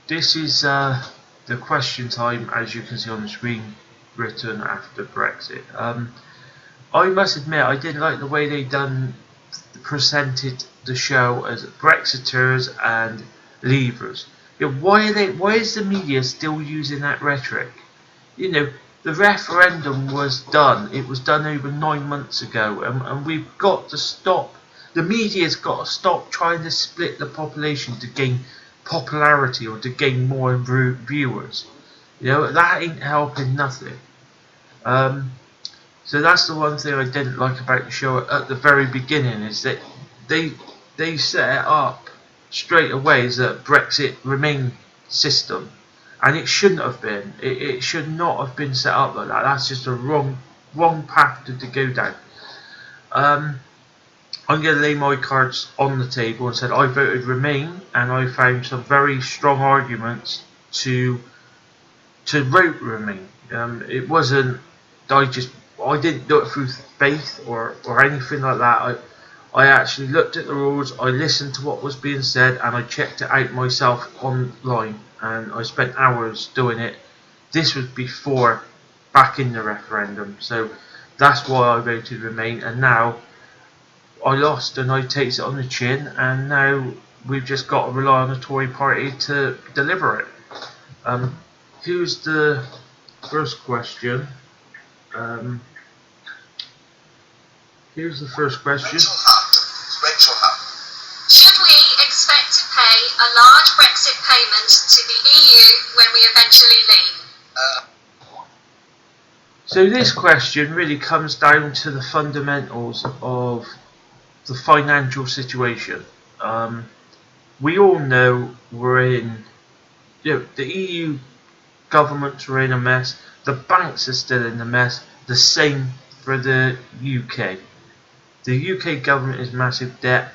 this is the question time, as you can see on the screen, written after Brexit. I must admit, I didn't like the way they presented the show as Brexiters and Leavers. You know, why is the media still using that rhetoric? You know, the referendum was done. It was done over 9 months ago, and we've got to stop. The media's got to stop trying to split the population to gain popularity or to gain more viewers. You know, that ain't helping nothing. So that's the one thing I didn't like about the show at the very beginning, is that they set up straight away as a Brexit Remain system, and it shouldn't have been. It should not have been set up like that. That's just a wrong path to go down. I'm going to lay my cards on the table and said I voted Remain, and I found some very strong arguments to vote Remain. It wasn't I didn't do it through faith or anything like that. I actually looked at the rules, I listened to what was being said, and I checked it out myself online, and I spent hours doing it. This was before backing the referendum, so that's why I voted Remain, and now I lost and I takes it on the chin, and now we've just got to rely on the Tory party to deliver it. Here's the first question. Here's the first question. Should we expect to pay a large Brexit payment to the EU when we eventually leave? So this question really comes down to the fundamentals of the financial situation. We all know we're in, the EU governments are in a mess. The banks are still in a mess. The same for the UK. The UK government is massive debt,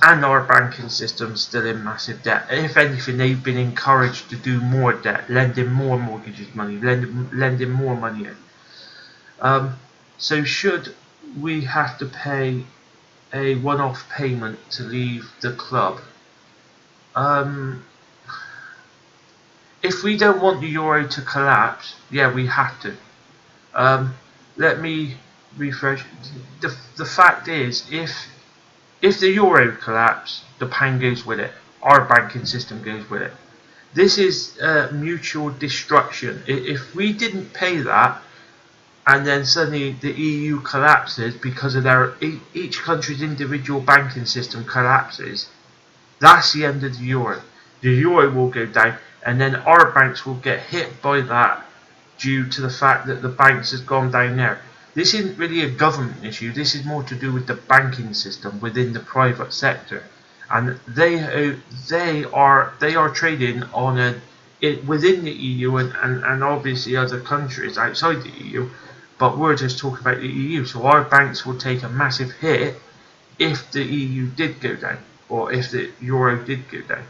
and our banking system is still in massive debt. If anything, they've been encouraged to do more debt, lending more mortgages money, lending more money in. So should we have to pay a one-off payment to leave the club? If we don't want the euro to collapse, yeah, we have to. Let me refresh. The fact is, if the euro collapses, the pound goes with it. Our banking system goes with it. This is mutual destruction. If we didn't pay that, and then suddenly the EU collapses because of each country's individual banking system collapses, that's the end of the euro. The euro will go down, and then our banks will get hit by that due to the fact that the banks has gone down there. This isn't really a government issue. This is more to do with the banking system within the private sector, and they are trading on within the EU and obviously other countries outside the EU. But we're just talking about the EU, so our banks will take a massive hit if the EU did go down, or if the euro did go down.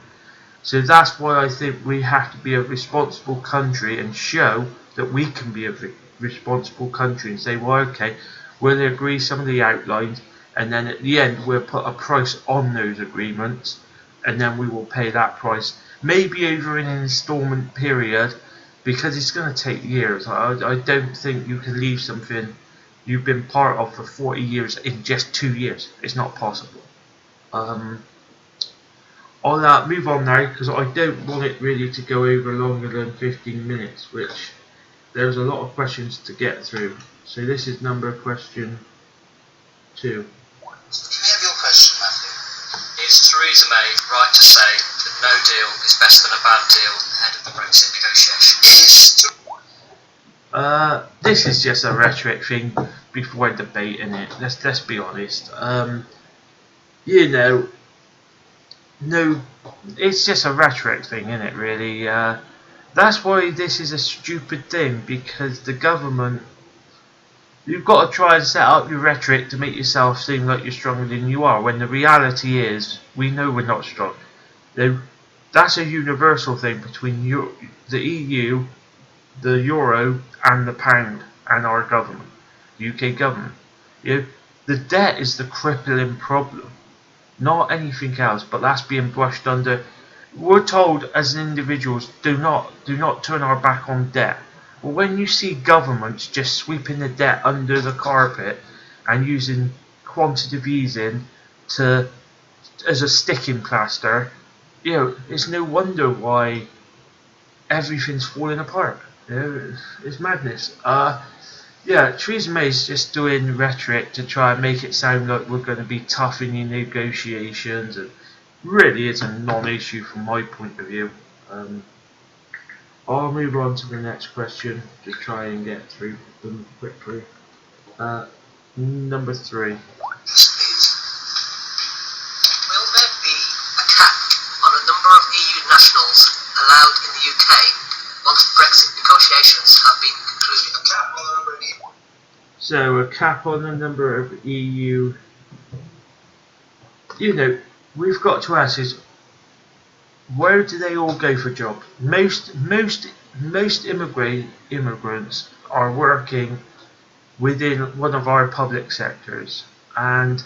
So that's why I think we have to be a responsible country and show that we can be a responsible country and say, well, okay, we'll agree some of the outlines, and then at the end we'll put a price on those agreements, and then we will pay that price, maybe over an instalment period, because it's going to take years. I don't think you can leave something you've been part of for 40 years in just 2 years. It's not possible. I'll move on now, because I don't want it really to go over longer than 15 minutes, which there's a lot of questions to get through. So this is question 2. Can we have your question, Matthew? Is Theresa May right to say that no deal is better than a bad deal ahead of the Brexit negotiations? This is just a rhetoric thing before debating it. Let's be honest. No, it's just a rhetoric thing, isn't it, really? That's why this is a stupid thing, because the government, you've got to try and set up your rhetoric to make yourself seem like you're stronger than you are, when the reality is, we know we're not strong. That's a universal thing between the EU, the euro, and the pound, and our government, the UK government. The debt is the crippling problem, not anything else, but that's being brushed under. we're told as individuals, do not turn our back on debt. Well, when you see governments just sweeping the debt under the carpet and using quantitative easing to as a sticking plaster, it's no wonder why everything's falling apart. It's madness. Theresa May's just doing rhetoric to try and make it sound like we're going to be tough in the negotiations, and really it's a non-issue from my point of view. I'll move on to the next question to try and get through them quickly. Number 3. Will there be a cap on a number of EU nationals allowed in the UK once Brexit negotiations have been concluded? A cap on the number of EU. So a cap on the number of EU. We've got to ask is, where do they all go for jobs? Most immigrants are working within one of our public sectors, and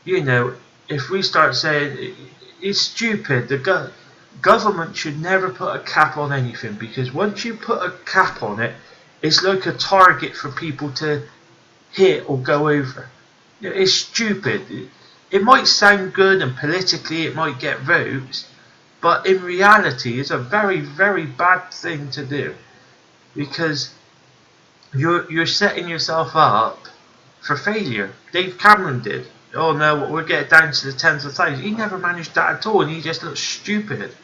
if we start saying it's stupid, the government should never put a cap on anything, because once you put a cap on it, it's like a target for people to hit or go over. It's stupid. It might sound good and politically it might get votes, but in reality it's a very, very bad thing to do, because you're setting yourself up for failure. Dave Cameron did. Oh no, we'll get down to the tens of thousands. He never managed that at all, and he just looked stupid.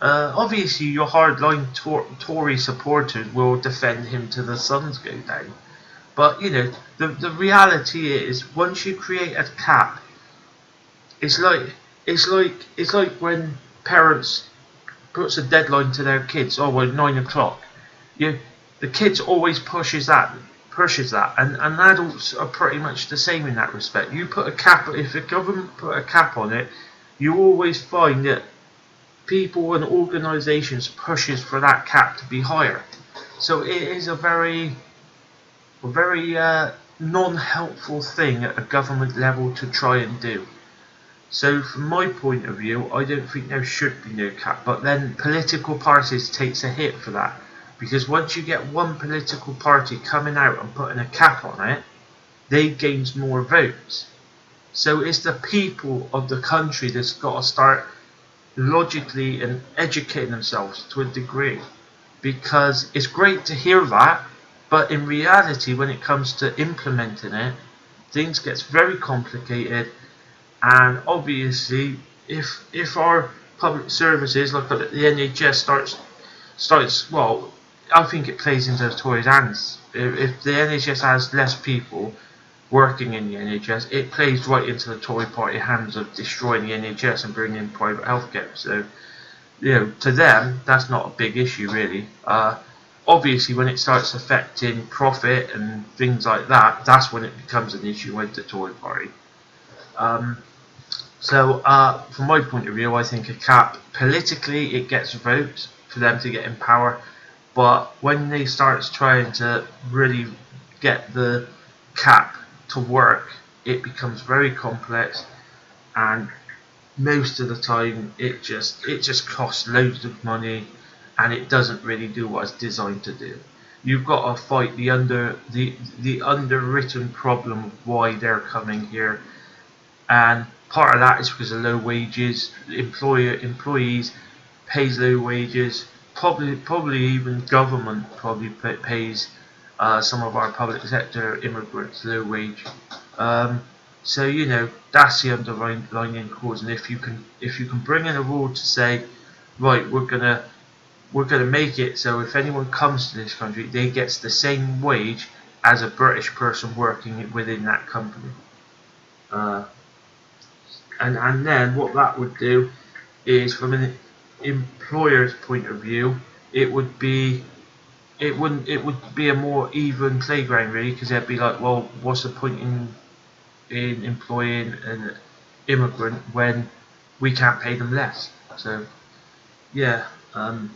Obviously your hardline Tory supporters will defend him till the suns go down. But the reality is, once you create a cap, it's like when parents puts a deadline to their kids. Oh well, 9 o'clock. The kids always pushes that, and adults are pretty much the same in that respect. You put a cap. If the government put a cap on it, you always find that people and organisations pushes for that cap to be higher. So it is a very non-helpful thing at a government level to try and do. So from my point of view, I don't think there should be no cap. But then political parties takes a hit for that, because once you get one political party coming out and putting a cap on it, they gains more votes. So it's the people of the country that's got to start logically and educating themselves to a degree, because it's great to hear that, but in reality when it comes to implementing it, things gets very complicated. And obviously if our public services like the NHS starts well, I think it plays into the Tories' hands. If the NHS has less people working in the NHS, it plays right into the Tory party hands of destroying the NHS and bringing in private healthcare. So to them that's not a big issue really. Obviously when it starts affecting profit and things like that, that's when it becomes an issue with the Tory party. So from my point of view, I think a cap, politically it gets votes for them to get in power, but when they start trying to really get the cap to work, it becomes very complex, and most of the time it just costs loads of money, and it doesn't really do what it's designed to do. You've got to fight the underwritten problem of why they're coming here, and part of that is because of low wages. Employees pays low wages. Probably even government probably pays some of our public sector immigrants low wage. So that's the underlying cause. And if you can bring in a rule to say, right, we're gonna make it so if anyone comes to this country, they gets the same wage as a British person working within that company. And then what that would do is, from an employer's point of view, it would be a more even playground really, because they'd be like, well, what's the point in employing an immigrant when we can't pay them less? So I'll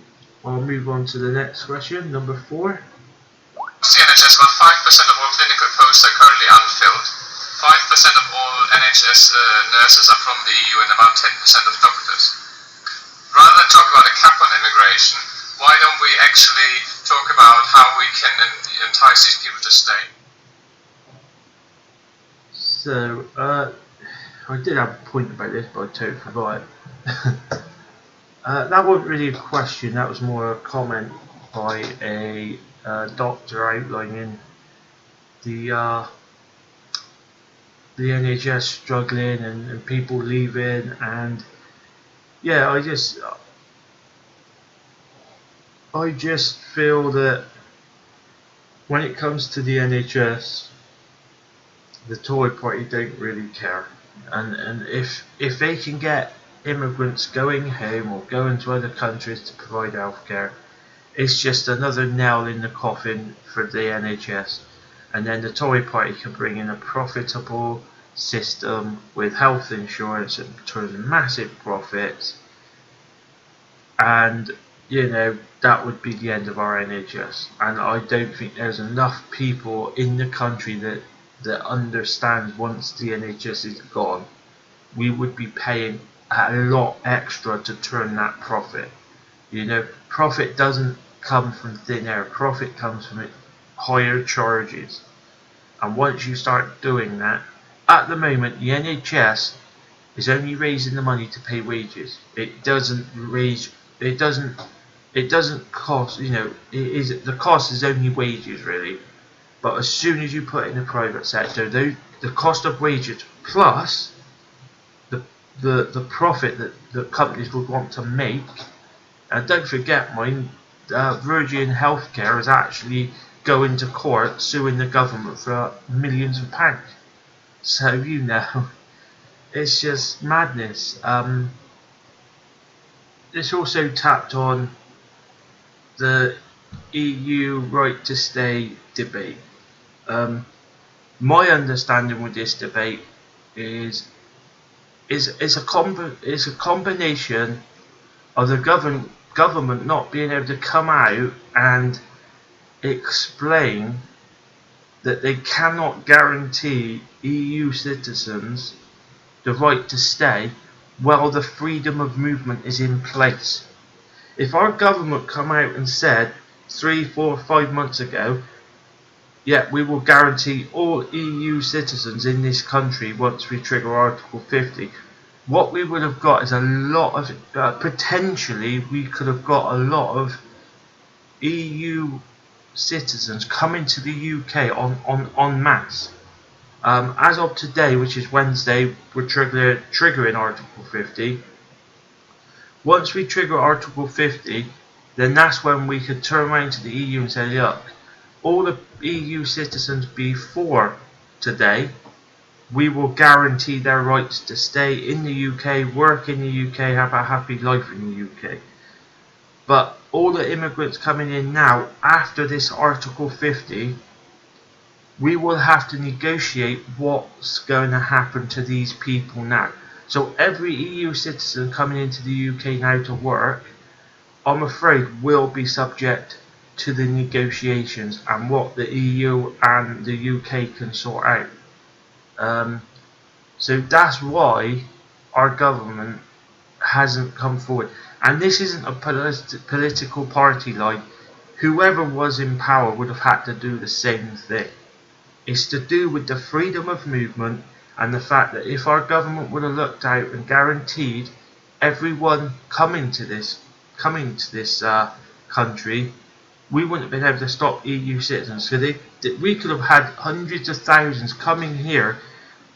move on to the next question, number 4. The NHS, about 5% of all clinical posts are currently unfilled. 5% of all NHS nurses are from the EU, and about 10% of doctors. talk about a cap on immigration, why don't we actually talk about how we can entice these people to stay? So, I did have a point about this, but I totally forgot it. That wasn't really a question, that was more a comment by a doctor outlining the NHS struggling and people leaving, and yeah, I just feel that when it comes to the NHS, the Tory party don't really care, and if they can get immigrants going home or going to other countries to provide healthcare, it's just another nail in the coffin for the NHS, and then the Tory party can bring in a profitable system with health insurance and turn massive profits, and that would be the end of our NHS. And I don't think there's enough people in the country that understand once the NHS is gone, we would be paying a lot extra to turn that profit. Profit doesn't come from thin air. Profit comes from higher charges. And once you start doing that, at the moment the NHS is only raising the money to pay wages. It doesn't cost, the cost is only wages really. But as soon as you put it in the private sector, the cost of wages plus the profit that the companies would want to make, and don't forget, Virgin Healthcare is actually going to court suing the government for millions of pounds. So it's just madness. It's also tapped on the EU right to stay debate. My understanding with this debate is a combination of the government not being able to come out and explain that they cannot guarantee EU citizens the right to stay while the freedom of movement is in place. If our government come out and said 3, 4, 5 months ago, yeah, we will guarantee all EU citizens in this country once we trigger Article 50, what we would have got is a lot of, potentially we could have got a lot of EU citizens coming to the UK en masse. As of today, which is Wednesday, we're triggering Article 50. Once we trigger Article 50, then that's when we could turn around to the EU and say, look, all the EU citizens before today, we will guarantee their rights to stay in the UK, work in the UK, have a happy life in the UK. But all the immigrants coming in now, after this Article 50, we will have to negotiate what's going to happen to these people now. So every EU citizen coming into the UK now to work, I'm afraid will be subject to the negotiations and what the EU and the UK can sort out. So that's why our government hasn't come forward. And this isn't a political party line. Whoever was in power would have had to do the same thing. It's to do with the freedom of movement and the fact that if our government would have looked out and guaranteed everyone coming to this country, we wouldn't have been able to stop EU citizens. So we could have had hundreds of thousands coming here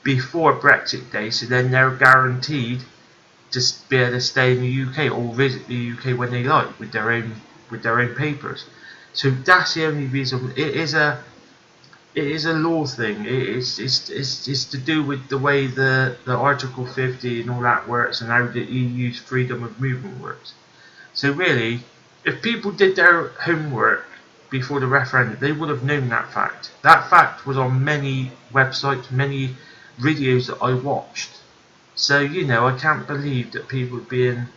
before Brexit Day, so then they're guaranteed to be able to stay in the UK or visit the UK when they like with their own papers. So that's the only reason. It is a law thing. It's to do with the way the Article 50 and all that works and how the EU's freedom of movement works. So really, if people did their homework before the referendum, they would have known that fact. That fact was on many websites, many videos that I watched. So I can't believe that people are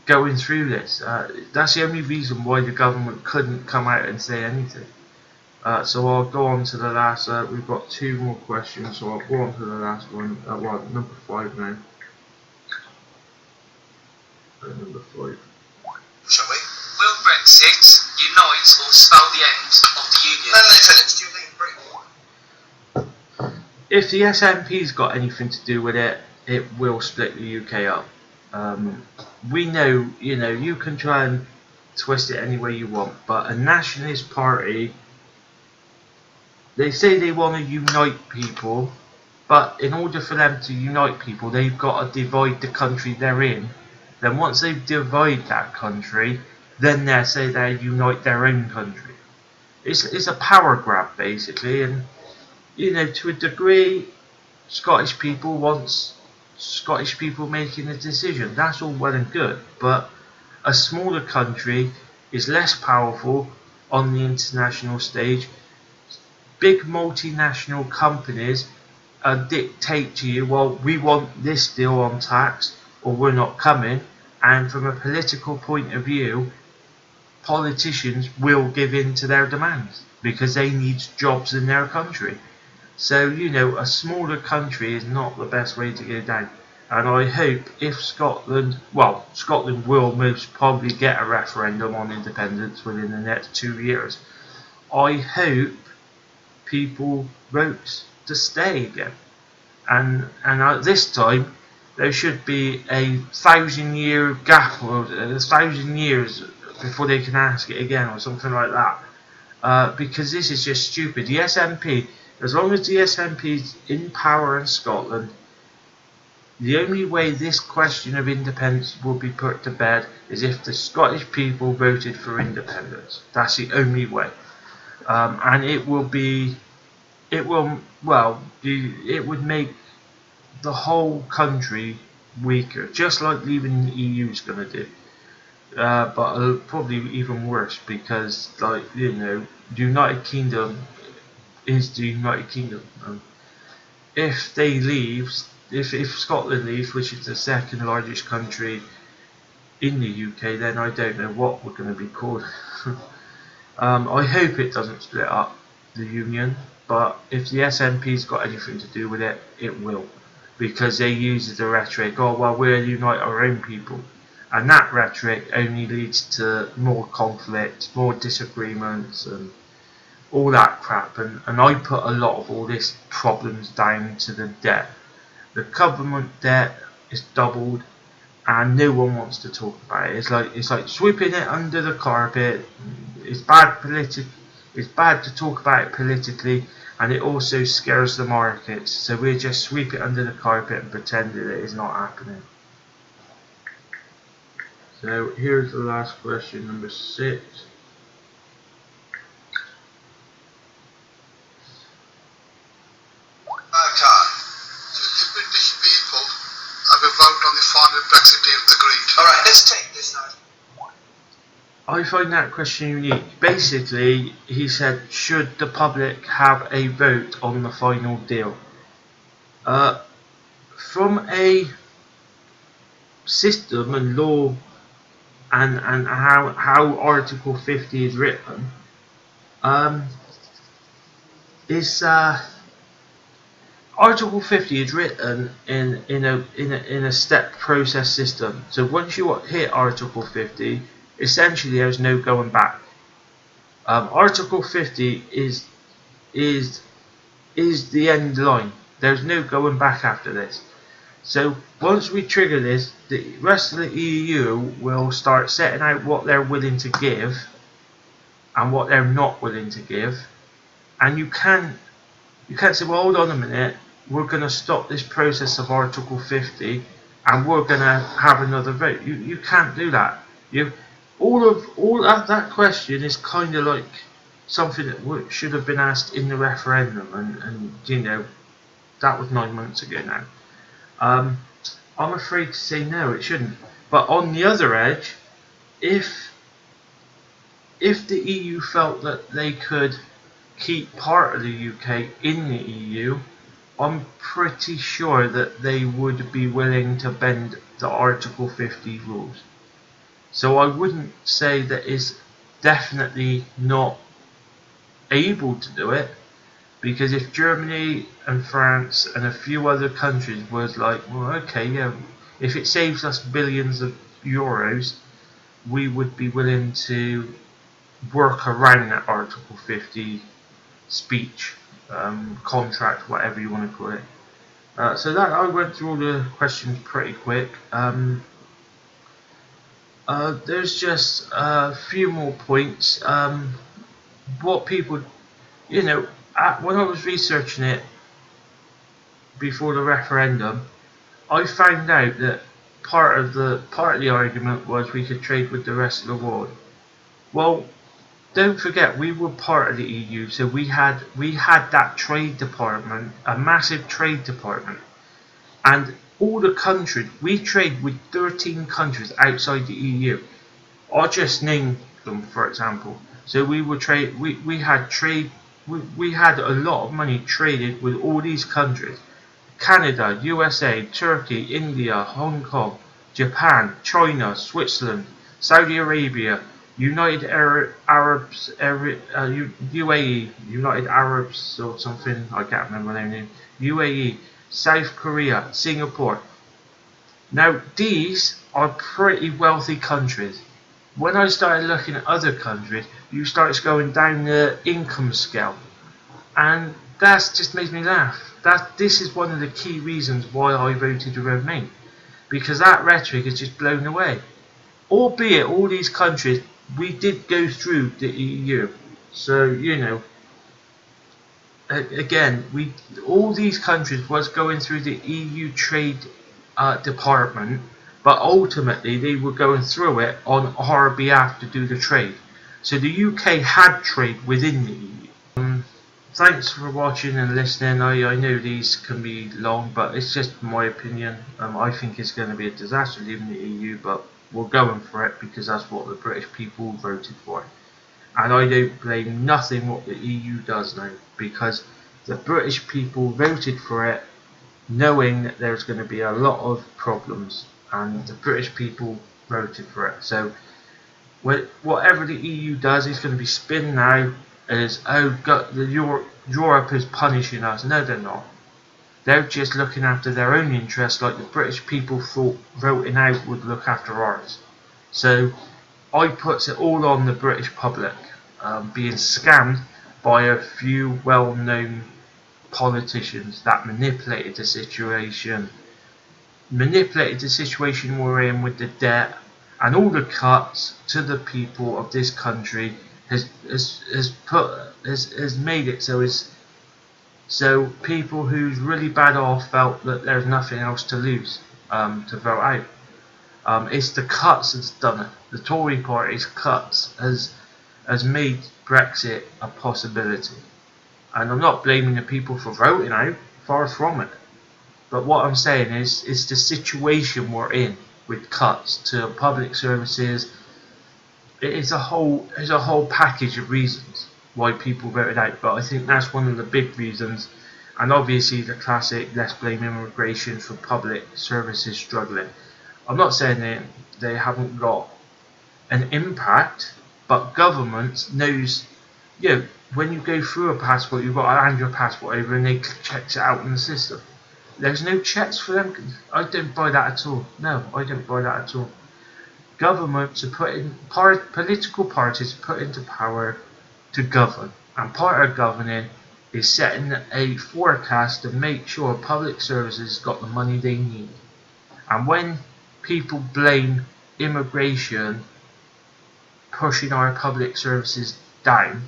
going through this. That's the only reason why the government couldn't come out and say anything. So I'll go on to the last. We've got 2 more questions, so I'll go on to the last one. Number 5 now. Number 5. Shall we? Will Brexit unite or spell the end of the Union? No, Phillips, do you think Britain? If the SNP's got anything to do with it, it will split the UK up. We know, you can try and twist it any way you want, but a nationalist party, they say they want to unite people, but in order for them to unite people, they've got to divide the country they're in. Then once they divide that country, then they say they unite their own country. It's a power grab basically, and to a degree, Scottish people wants Scottish people making a decision. That's all well and good, but a smaller country is less powerful on the international stage. Big multinational companies dictate to you, well, we want this deal on tax or we're not coming, and from a political point of view, politicians will give in to their demands because they need jobs in their country. So, a smaller country is not the best way to go down. And I hope if Scotland will most probably get a referendum on independence within the next 2 years. I hope people vote to stay again. And at this time, there should be a 1,000-year gap, or 1,000 years before they can ask it again, or something like that. Because this is just stupid. The SNP, as long as the SNP is in power in Scotland, the only way this question of independence will be put to bed is if the Scottish people voted for independence. That's the only way. And it would make the whole country weaker, just like leaving the EU is going to do. But probably even worse, because the United Kingdom is the United Kingdom. If they leave, if Scotland leaves, which is the second largest country in the UK, then I don't know what we're going to be called. I hope it doesn't split up the union, but if the SNP's got anything to do with it, it will, because they use the rhetoric, oh well, we'll unite our own people, and that rhetoric only leads to more conflict, more disagreements, and all that crap. And I put a lot of all this problems down to the debt. The government debt is doubled, and no one wants to talk about it. It's like sweeping it under the carpet. It's bad It's bad to talk about it politically, and it also scares the markets. So we just sweep it under the carpet and pretend that it is not happening. So here's the last question, number 6. On the final Brexit deal agreed. Alright, let's take this now. I find that question unique. Basically, he said, should the public have a vote on the final deal? From a system and law and how Article 50 is written, Article 50 is written in a step process system. So once you hit Article 50, essentially there's no going back. Article 50 is the end line. There's no going back after this. So once we trigger this, the rest of the EU will start setting out what they're willing to give and what they're not willing to give. And you can't say, well, hold on a minute, we're going to stop this process of Article 50 and we're going to have another vote. You can't do that. All of that question is kind of like something that should have been asked in the referendum, and that was 9 months ago now. I'm afraid to say no, it shouldn't. But on the other edge, if the EU felt that they could keep part of the UK in the EU, I'm pretty sure that they would be willing to bend the Article 50 rules. So I wouldn't say that it's definitely not able to do it, because if Germany and France and a few other countries was like, well, okay, yeah, if it saves us billions of euros, we would be willing to work around that Article 50 speech, contract, whatever you want to call it. So that I went through all the questions pretty quick. There's just a few more points. What people, when I was researching it before the referendum, I found out that part of the argument was we could trade with the rest of the world. Well, don't forget we were part of the EU, so we had that trade department, a massive trade department, and all the countries we trade with 13 countries outside the EU. I'll just name them, for example. So we were we had a lot of money traded with all these countries: Canada, USA, Turkey, India, Hong Kong, Japan, China, Switzerland, Saudi Arabia, United Arabs, UAE, United Arabs or something, I can't remember their name, UAE, South Korea, Singapore. Now these are pretty wealthy countries. When I started looking at other countries, you start going down the income scale, and that just makes me laugh. This is one of the key reasons why I voted to Remain, because that rhetoric is just blown away. Albeit all these countries, we did go through the EU, so again, all these countries was going through the EU trade department, but ultimately they were going through it on our behalf to do the trade. So the UK had trade within the EU. Thanks for watching and listening. I know these can be long, but it's just my opinion. I think it's going to be a disaster leaving the EU, but we're going for it because that's what the British people voted for. And I don't blame nothing what the EU does now, because the British people voted for it knowing that there's going to be a lot of problems, and the British people voted for it. So whatever the EU does is going to be spin now as, oh God, Europe is punishing us. No, they're not. They're just looking after their own interests, like the British people thought voting out would look after ours. So I put it all on the British public being scammed by a few well-known politicians that manipulated the situation we're in with the debt, and all the cuts to the people of this country has made it so people who's really bad off felt that there's nothing else to lose to vote out. It's the cuts that's done it. The Tory party's cuts has made Brexit a possibility. And I'm not blaming the people for voting out, far from it. But what I'm saying is, it's the situation we're in with cuts to public services. It's a whole package of reasons why people voted out, but I think that's one of the big reasons. And obviously the classic, let's blame immigration for public services struggling. I'm not saying they haven't got an impact, but government knows, when you go through a passport, you've got to hand your passport over and they check it out in the system. There's no checks for them. I don't buy that at all. No, I don't buy that at all. Governments are political parties are put into power to govern, and part of governing is setting a forecast to make sure public services got the money they need. And when people blame immigration pushing our public services down,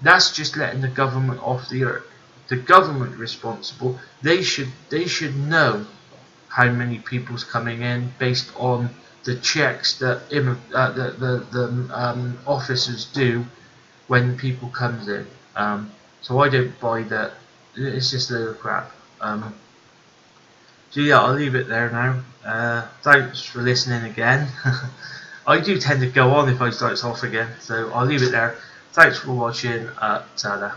that's just letting the government off the hook. The government responsible, they should know how many people's coming in based on the checks that the officers do when people comes in. So I don't buy that. It's just a little crap. So yeah, I'll leave it there now. Thanks for listening again. I do tend to go on if I start off again, so I'll leave it there. Thanks for watching. Ta-da.